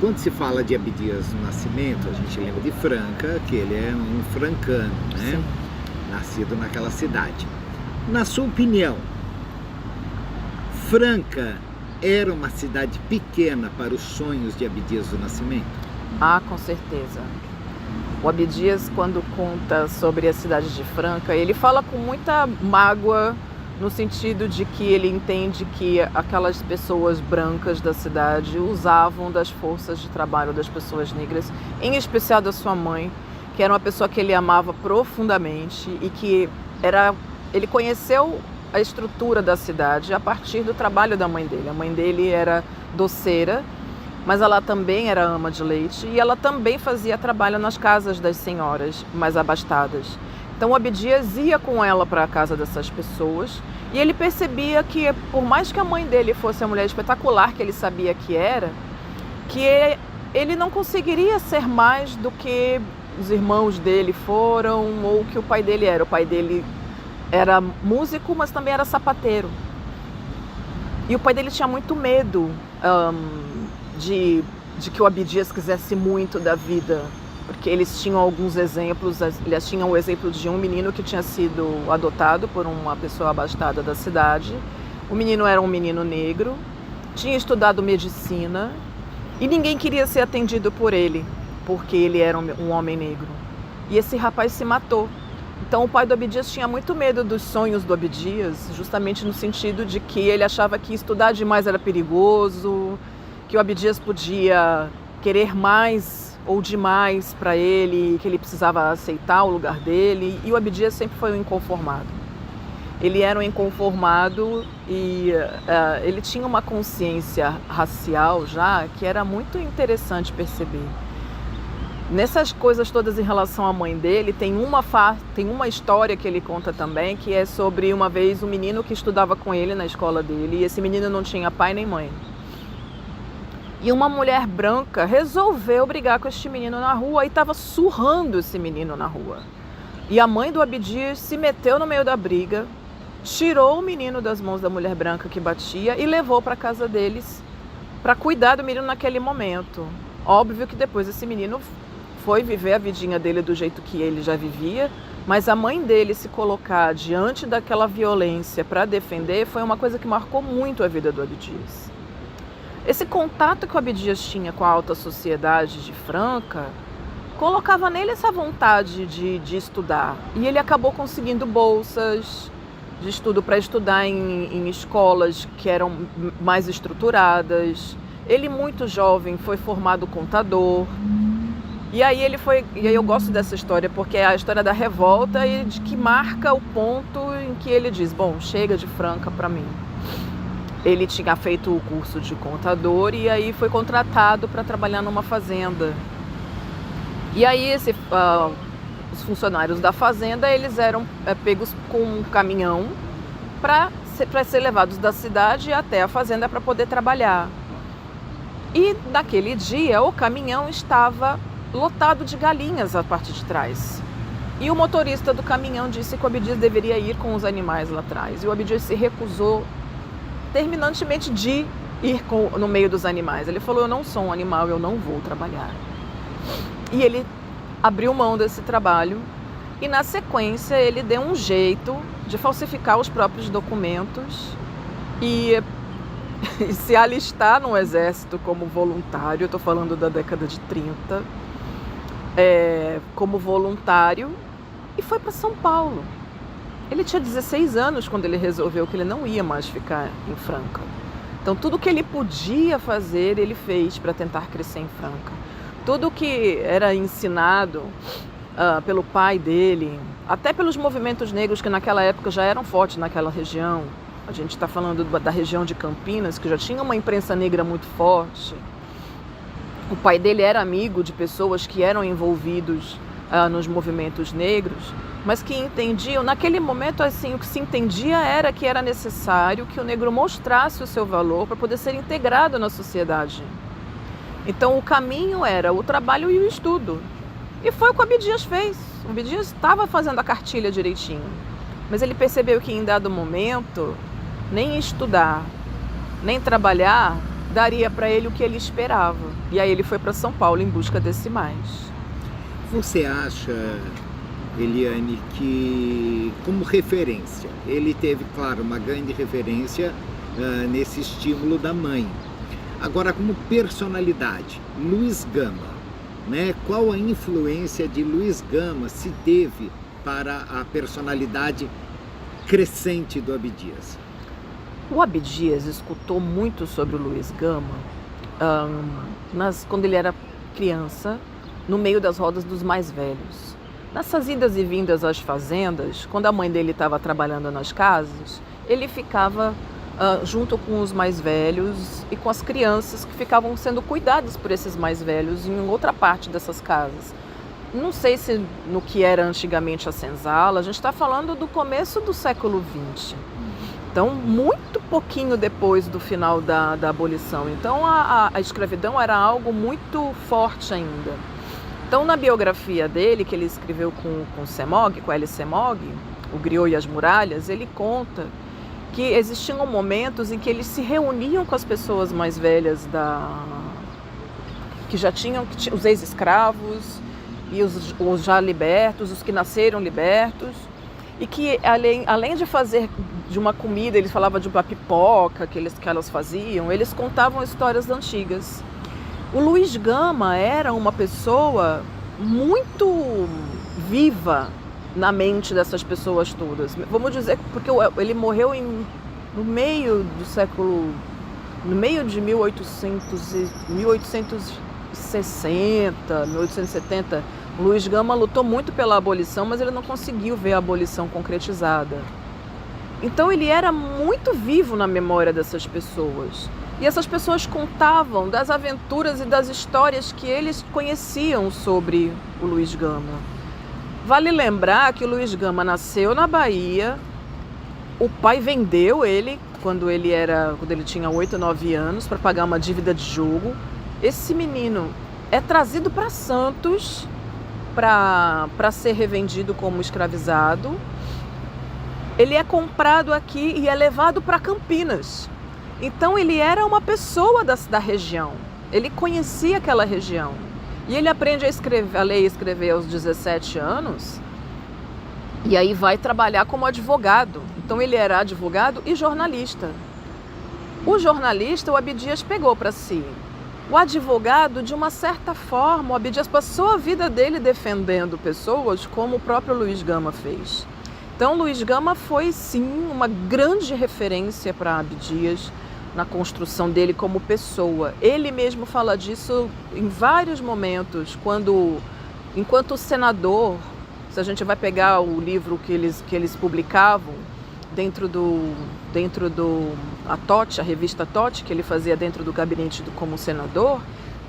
quando se fala de Abdias do Nascimento, a gente lembra de Franca, que ele é um francano, né? Sim. Nascido naquela cidade. Na sua opinião, Franca era uma cidade pequena para os sonhos de Abdias do Nascimento? Ah, com certeza. O Abdias, quando conta sobre a cidade de Franca, ele fala com muita mágoa, no sentido de que ele entende que aquelas pessoas brancas da cidade usavam das forças de trabalho das pessoas negras, em especial da sua mãe, que era uma pessoa que ele amava profundamente e que ele conheceu a estrutura da cidade a partir do trabalho da mãe dele. A mãe dele era doceira, mas ela também era ama de leite e ela também fazia trabalho nas casas das senhoras mais abastadas. Então o Abdias ia com ela para a casa dessas pessoas e ele percebia que, por mais que a mãe dele fosse a mulher espetacular que ele sabia que era, que ele não conseguiria ser mais do que os irmãos dele foram ou que o pai dele era. O pai dele era músico, mas também era sapateiro. E o pai dele tinha muito medo de que o Abdias quisesse muito da vida, porque eles tinham alguns exemplos. Eles tinham o exemplo de um menino que tinha sido adotado por uma pessoa abastada da cidade. O menino era um menino negro, tinha estudado medicina e ninguém queria ser atendido por ele, porque ele era um homem negro. E esse rapaz se matou. Então o pai do Abdias tinha muito medo dos sonhos do Abdias, justamente no sentido de que ele achava que estudar demais era perigoso, que o Abdias podia querer mais ou demais para ele, que ele precisava aceitar o lugar dele, e o Abdias sempre foi um inconformado. Ele era um inconformado e ele tinha uma consciência racial já que era muito interessante perceber. Nessas coisas todas em relação à mãe dele, tem uma história que ele conta também, que é sobre uma vez um menino que estudava com ele na escola dele, e esse menino não tinha pai nem mãe. E uma mulher branca resolveu brigar com este menino na rua e estava surrando esse menino na rua. E a mãe do Abdias se meteu no meio da briga, tirou o menino das mãos da mulher branca que batia e levou para casa deles para cuidar do menino naquele momento. Óbvio que depois esse menino foi viver a vidinha dele do jeito que ele já vivia, mas a mãe dele se colocar diante daquela violência para defender foi uma coisa que marcou muito a vida do Abdias. Esse contato que o Abdias tinha com a alta sociedade de Franca colocava nele essa vontade de estudar. E ele acabou conseguindo bolsas de estudo para estudar em escolas que eram mais estruturadas. Ele, muito jovem, foi formado contador. E aí eu gosto dessa história porque é a história da revolta e de que marca o ponto em que ele diz: bom, chega de Franca para mim. Ele tinha feito o curso de contador e aí foi contratado para trabalhar numa fazenda. E aí os funcionários da fazenda, eles eram pegos com um caminhão para ser levados da cidade até a fazenda para poder trabalhar. E naquele dia o caminhão estava lotado de galinhas a parte de trás. E o motorista do caminhão disse que o Abdias deveria ir com os animais lá atrás. E o Abdias se recusou terminantemente de ir no meio dos animais. Ele falou: eu não sou um animal, eu não vou trabalhar. E ele abriu mão desse trabalho e na sequência ele deu um jeito de falsificar os próprios documentos e se alistar no exército como voluntário. Eu estou falando da década de 30, como voluntário, e foi para São Paulo. Ele tinha 16 anos quando ele resolveu que ele não ia mais ficar em Franca. Então tudo que ele podia fazer, ele fez para tentar crescer em Franca. Tudo que era ensinado pelo pai dele, até pelos movimentos negros que naquela época já eram fortes naquela região. A gente está falando da região de Campinas, que já tinha uma imprensa negra muito forte. O pai dele era amigo de pessoas que eram envolvidos nos movimentos negros, mas que entendiam, naquele momento, assim, o que se entendia era que era necessário que o negro mostrasse o seu valor para poder ser integrado na sociedade. Então o caminho era o trabalho e o estudo. E foi o que o Abdias fez. O Abdias estava fazendo a cartilha direitinho, mas ele percebeu que em dado momento, nem estudar, nem trabalhar daria para ele o que ele esperava. E aí ele foi para São Paulo em busca desse mais. Você acha, Eliane, que como referência, ele teve, claro, uma grande referência nesse estímulo da mãe. Agora, como personalidade, Luiz Gama, né? Qual a influência de Luiz Gama se teve para a personalidade crescente do Abdias? O Abdias escutou muito sobre o Luiz Gama quando ele era criança, no meio das rodas dos mais velhos. Nessas idas e vindas às fazendas, quando a mãe dele estava trabalhando nas casas, ele ficava junto com os mais velhos e com as crianças que ficavam sendo cuidadas por esses mais velhos em outra parte dessas casas. Não sei se no que era antigamente a senzala, a gente está falando do começo do século XX. Então, muito pouquinho depois do final da abolição. Então, a escravidão era algo muito forte ainda. Então, na biografia dele, que ele escreveu com Semog, com L. Semog, O Griot e as Muralhas, ele conta que existiam momentos em que eles se reuniam com as pessoas mais velhas que já tinham os ex-escravos e os já libertos, os que nasceram libertos, e que além de fazer de uma comida, eles falavam de uma pipoca que elas faziam, eles contavam histórias antigas. O Luiz Gama era uma pessoa muito viva na mente dessas pessoas todas. Vamos dizer, porque ele morreu no meio de 1860, 1870. O Luiz Gama lutou muito pela abolição, mas ele não conseguiu ver a abolição concretizada. Então ele era muito vivo na memória dessas pessoas. E essas pessoas contavam das aventuras e das histórias que eles conheciam sobre o Luiz Gama. Vale lembrar que o Luiz Gama nasceu na Bahia, o pai vendeu ele quando ele tinha 8, 9 anos para pagar uma dívida de jogo. Esse menino é trazido para Santos para ser revendido como escravizado. Ele é comprado aqui e é levado para Campinas. Então ele era uma pessoa da região, ele conhecia aquela região. E ele aprende a ler e escrever aos 17 anos e aí vai trabalhar como advogado. Então ele era advogado e jornalista. O jornalista, o Abdias pegou para si. O advogado, de uma certa forma, o Abdias passou a vida dele defendendo pessoas como o próprio Luiz Gama fez. Então Luiz Gama foi sim uma grande referência para Abdias na construção dele como pessoa. Ele mesmo fala disso em vários momentos, enquanto senador, se a gente vai pegar o livro que eles publicavam dentro do a revista Totti, que ele fazia dentro do gabinete como senador,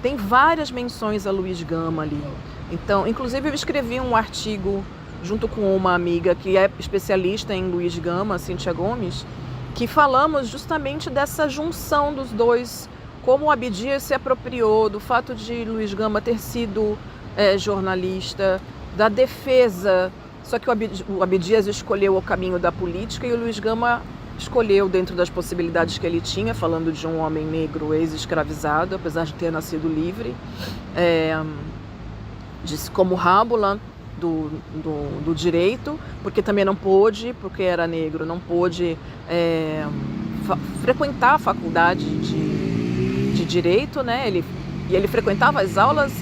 tem várias menções a Luiz Gama ali. Então, inclusive eu escrevi um artigo junto com uma amiga que é especialista em Luiz Gama, Cíntia Gomes, que falamos justamente dessa junção dos dois, como o Abdias se apropriou do fato de Luiz Gama ter sido jornalista, da defesa, só que o Abdias escolheu o caminho da política e o Luiz Gama escolheu, dentro das possibilidades que ele tinha, falando de um homem negro ex-escravizado, apesar de ter nascido livre, disse como Rábula do direito, porque também não pôde, porque era negro, não pôde frequentar a faculdade de direito, né? Ele frequentava as aulas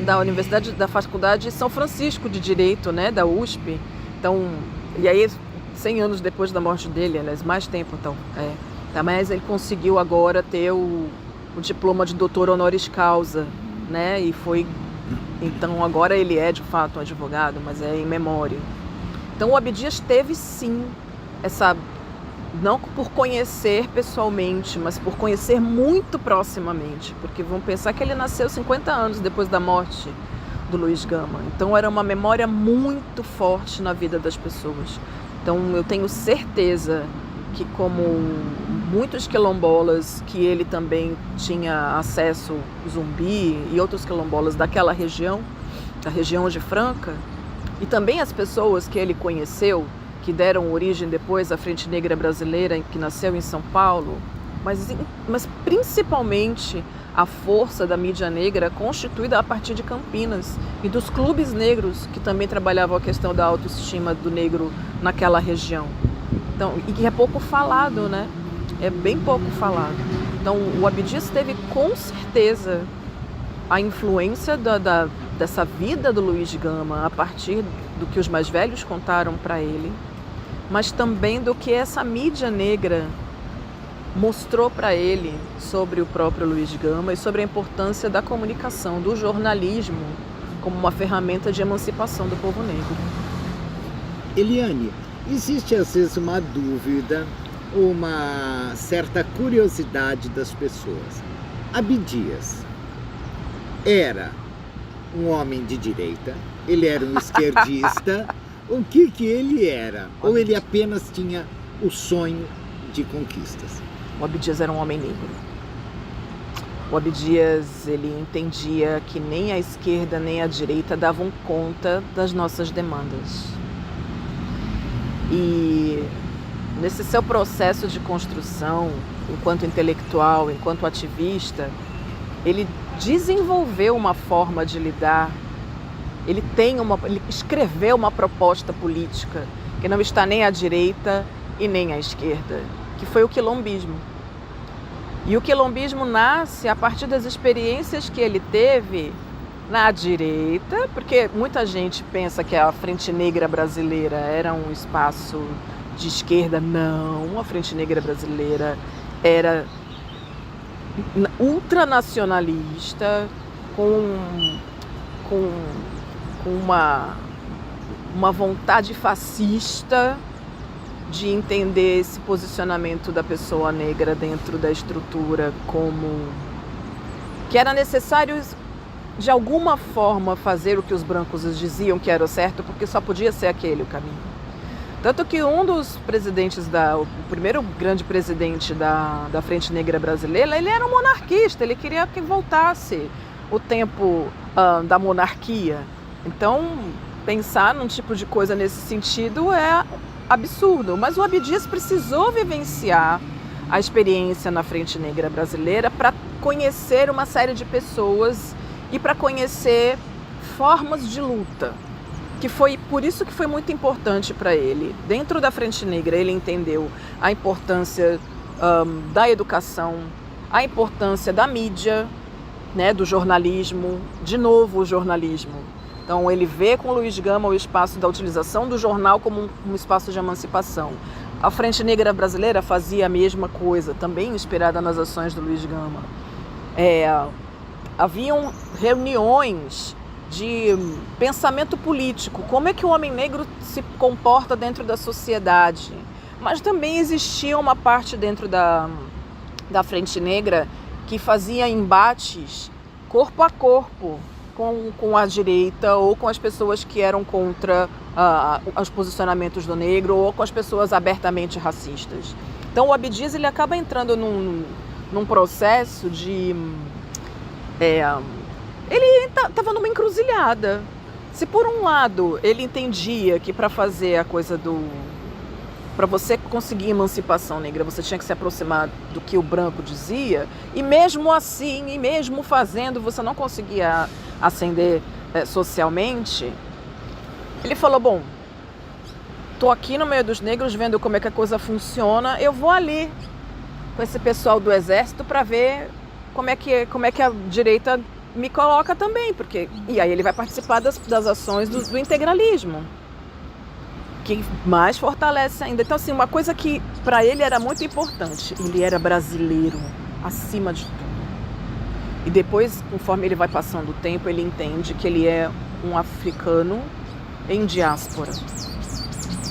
da Universidade, da Faculdade de São Francisco de Direito, né? Da USP. Então, e aí 100 anos depois da morte dele, aliás, mais tempo, então, mas ele conseguiu agora ter o diploma de doutor honoris causa, né? E foi, então agora ele é de fato um advogado, mas é em memória. Então o Abdias teve sim essa, não por conhecer pessoalmente, mas por conhecer muito proximamente, porque vamos pensar que ele nasceu 50 anos depois da morte do Luiz Gama. Então era uma memória muito forte na vida das pessoas. Então eu tenho certeza que, como muitos quilombolas que ele também tinha acesso, Zumbi e outros quilombolas daquela região, da região de Franca, e também as pessoas que ele conheceu, que deram origem depois à Frente Negra Brasileira, que nasceu em São Paulo, mas principalmente a força da mídia negra constituída a partir de Campinas e dos clubes negros que também trabalhavam a questão da autoestima do negro naquela região. Então, e que é pouco falado, né? É bem pouco falado. Então, o Abdias teve com certeza a influência dessa vida do Luiz Gama a partir do que os mais velhos contaram para ele, mas também do que essa mídia negra mostrou para ele sobre o próprio Luiz Gama e sobre a importância da comunicação, do jornalismo como uma ferramenta de emancipação do povo negro. Eliane, existe às vezes uma dúvida, uma certa curiosidade das pessoas. Abdias era um homem de direita, ele era um esquerdista, o que ele era? Ou ele apenas tinha o sonho de conquistas? O Abdias era um homem negro. O Abdias, ele entendia que nem a esquerda nem a direita davam conta das nossas demandas. E nesse seu processo de construção, enquanto intelectual, enquanto ativista, ele desenvolveu uma forma de lidar, ele escreveu uma proposta política que não está nem à direita e nem à esquerda, que foi o quilombismo. E o quilombismo nasce a partir das experiências que ele teve na direita, porque muita gente pensa que a Frente Negra Brasileira era um espaço de esquerda. Não, a Frente Negra Brasileira era ultranacionalista, com uma vontade fascista de entender esse posicionamento da pessoa negra dentro da estrutura como que era necessário de alguma forma fazer o que os brancos diziam que era o certo, porque só podia ser aquele o caminho. Tanto que um dos presidentes, o primeiro grande presidente da Frente Negra Brasileira, ele era um monarquista, ele queria que voltasse o tempo da monarquia. Então, pensar num tipo de coisa nesse sentido é absurdo. Mas o Abdias precisou vivenciar a experiência na Frente Negra Brasileira para conhecer uma série de pessoas e para conhecer formas de luta. Que foi por isso que foi muito importante para ele. Dentro da Frente Negra, ele entendeu a importância da educação, a importância da mídia, né, do jornalismo, de novo o jornalismo. Então ele vê com o Luiz Gama o espaço da utilização do jornal como um espaço de emancipação. A Frente Negra Brasileira fazia a mesma coisa, também inspirada nas ações do Luiz Gama. Haviam reuniões de pensamento político, como é que o homem negro se comporta dentro da sociedade. Mas também existia uma parte dentro da Frente Negra que fazia embates corpo a corpo com a direita ou com as pessoas que eram contra os posicionamentos do negro ou com as pessoas abertamente racistas. Então o Abdias ele acaba entrando num processo de... ele estava numa encruzilhada. Se por um lado ele entendia que para fazer a coisa para você conseguir emancipação negra, você tinha que se aproximar do que o branco dizia, e mesmo assim, e mesmo fazendo, você não conseguia ascender socialmente, ele falou, bom, tô aqui no meio dos negros vendo como é que a coisa funciona, eu vou ali com esse pessoal do exército para ver como é que a direita me coloca também, e aí ele vai participar das ações do integralismo, que mais fortalece ainda. Então, assim, uma coisa que para ele era muito importante, ele era brasileiro, acima de tudo. E depois, conforme ele vai passando o tempo, ele entende que ele é um africano em diáspora.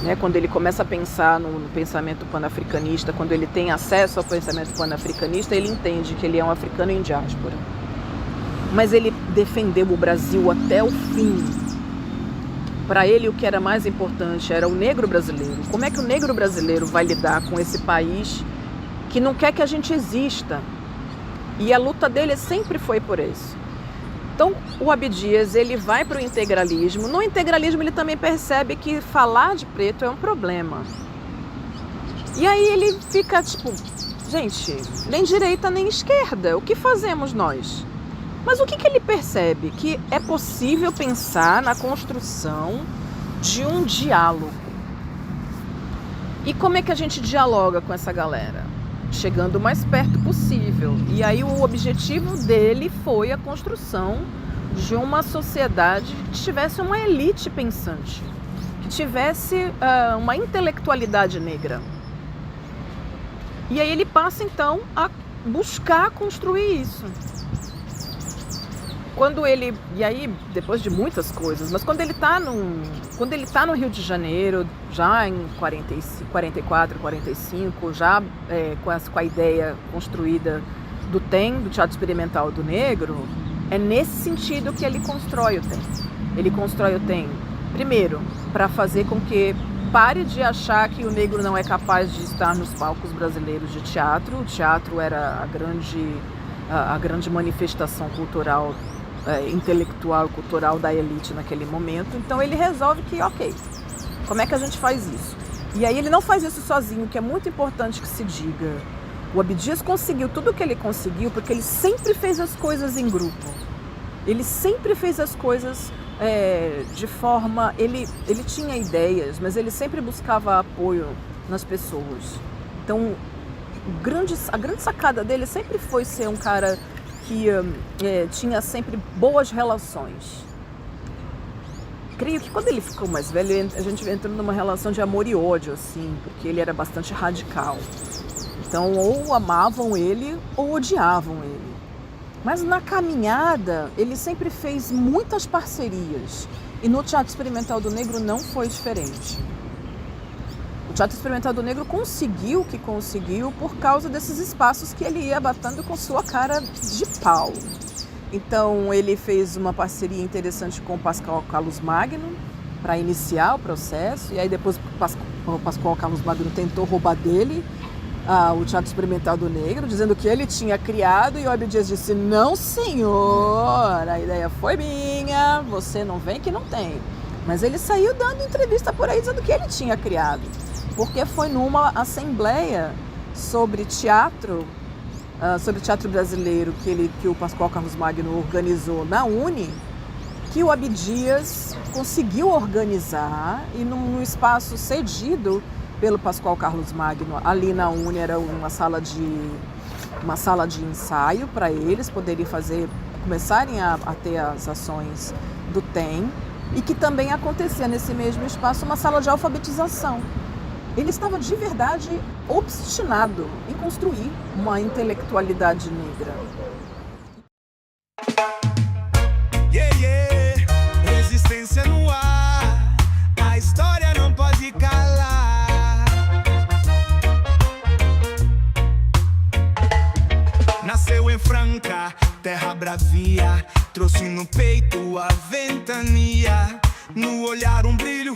Né? Quando ele começa a pensar no pensamento panafricanista, quando ele tem acesso ao pensamento panafricanista, ele entende que ele é um africano em diáspora. Mas ele defendeu o Brasil até o fim. Para ele, o que era mais importante era o negro brasileiro. Como é que o negro brasileiro vai lidar com esse país que não quer que a gente exista? E a luta dele sempre foi por isso. Então, o Abdias, ele vai para o integralismo. No integralismo, ele também percebe que falar de preto é um problema. E aí ele fica, gente, nem direita nem esquerda, o que fazemos nós? Mas o que ele percebe? Que é possível pensar na construção de um diálogo. E como é que a gente dialoga com essa galera? Chegando o mais perto possível. E aí o objetivo dele foi a construção de uma sociedade que tivesse uma elite pensante, que tivesse uma intelectualidade negra. E aí ele passa então a buscar construir isso. E aí, depois de muitas coisas, mas quando ele está no Rio de Janeiro, já em 44, 45, já com a ideia construída do TEM, do Teatro Experimental do Negro, é nesse sentido que ele constrói o TEM. Ele constrói o TEM, primeiro, para fazer com que pare de achar que o negro não é capaz de estar nos palcos brasileiros de teatro. O teatro era a grande manifestação cultural, intelectual e cultural da elite naquele momento. Então ele resolve que, ok, como é que a gente faz isso? E aí ele não faz isso sozinho, que é muito importante que se diga. O Abdias conseguiu tudo o que ele conseguiu porque ele sempre fez as coisas em grupo. Ele sempre fez as coisas de forma... Ele tinha ideias, mas ele sempre buscava apoio nas pessoas. Então, a grande sacada dele sempre foi ser um cara que tinha sempre boas relações. Creio que quando ele ficou mais velho, a gente entrou numa relação de amor e ódio, assim, porque ele era bastante radical. Então, ou amavam ele ou odiavam ele. Mas na caminhada, ele sempre fez muitas parcerias. E no Teatro Experimental do Negro não foi diferente. O Teatro Experimental do Negro conseguiu o que conseguiu por causa desses espaços que ele ia batendo com sua cara de pau. Então, ele fez uma parceria interessante com o Pascoal Carlos Magno para iniciar o processo. E aí depois o Pascoal Carlos Magno tentou roubar dele o Teatro Experimental do Negro, dizendo que ele tinha criado, e o Abdias disse: não, senhor, a ideia foi minha, você não vem que não tem. Mas ele saiu dando entrevista por aí dizendo que ele tinha criado, porque foi numa assembleia sobre teatro brasileiro que o Pascoal Carlos Magno organizou na UNE, que o Abdias conseguiu organizar, e num espaço cedido pelo Pascoal Carlos Magno, ali na UNE era uma sala de ensaio para eles poderem começarem a ter as ações do TEM, e que também acontecia nesse mesmo espaço uma sala de alfabetização. Ele estava de verdade obstinado em construir uma intelectualidade negra. Resistência no ar, a história não pode calar. Nasceu em Franca, terra bravia, trouxe no peito a ventania, no olhar um brilho,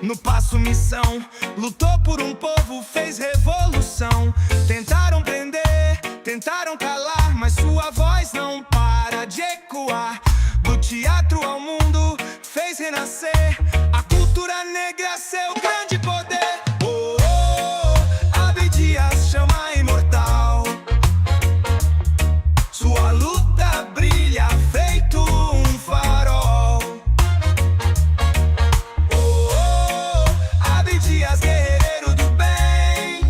no passo missão, lutou por um povo, fez revolução. Tentaram prender, tentaram calar, mas sua voz não para de ecoar. Do teatro ao mundo, fez renascer a cultura negra, seu grande poder. Oh, oh, Abdias chama imortal, sua luta brilha feito um farol. Oh, oh, Abdias, guerreiro do bem,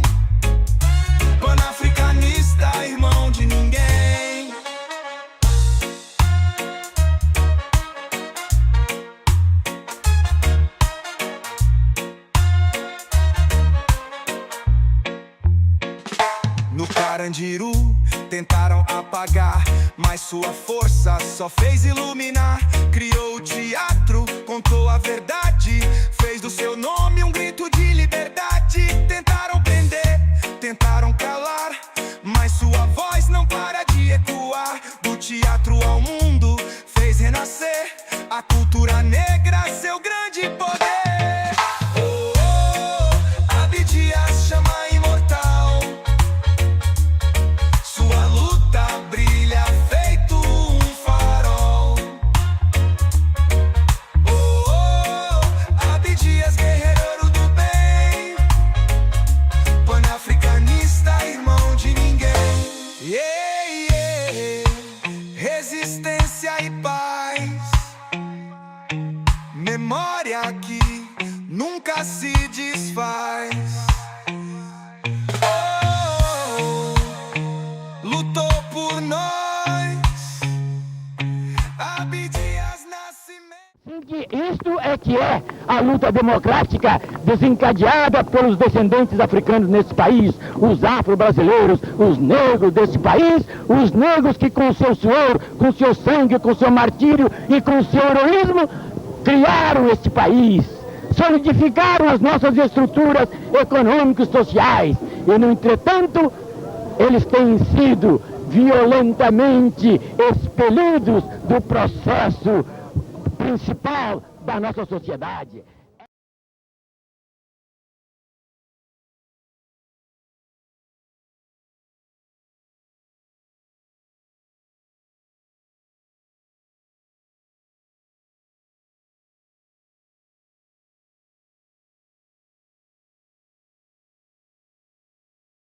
panafricanista, irmão de ninguém. No Carandiru tentaram apagar, mas sua força só fez iluminar. Criou o teatro, contou a verdade, fez do seu nome um grito de liberdade. Tentaram prender, tentaram calar, mas sua voz não para de ecoar. Do teatro ao mundo, fez renascer a cultura negra, seu grande poder. Oh, oh, Abdias chama imortal, sua luta brilha feito um farol. Oh, oh, Abdias, guerreiro a luta democrática desencadeada pelos descendentes africanos nesse país, os afro-brasileiros, os negros desse país, os negros que com seu suor, com seu sangue, com seu martírio e com seu heroísmo criaram este país, solidificaram as nossas estruturas econômicas e sociais e, no entretanto, eles têm sido violentamente expelidos do processo principal da nossa sociedade.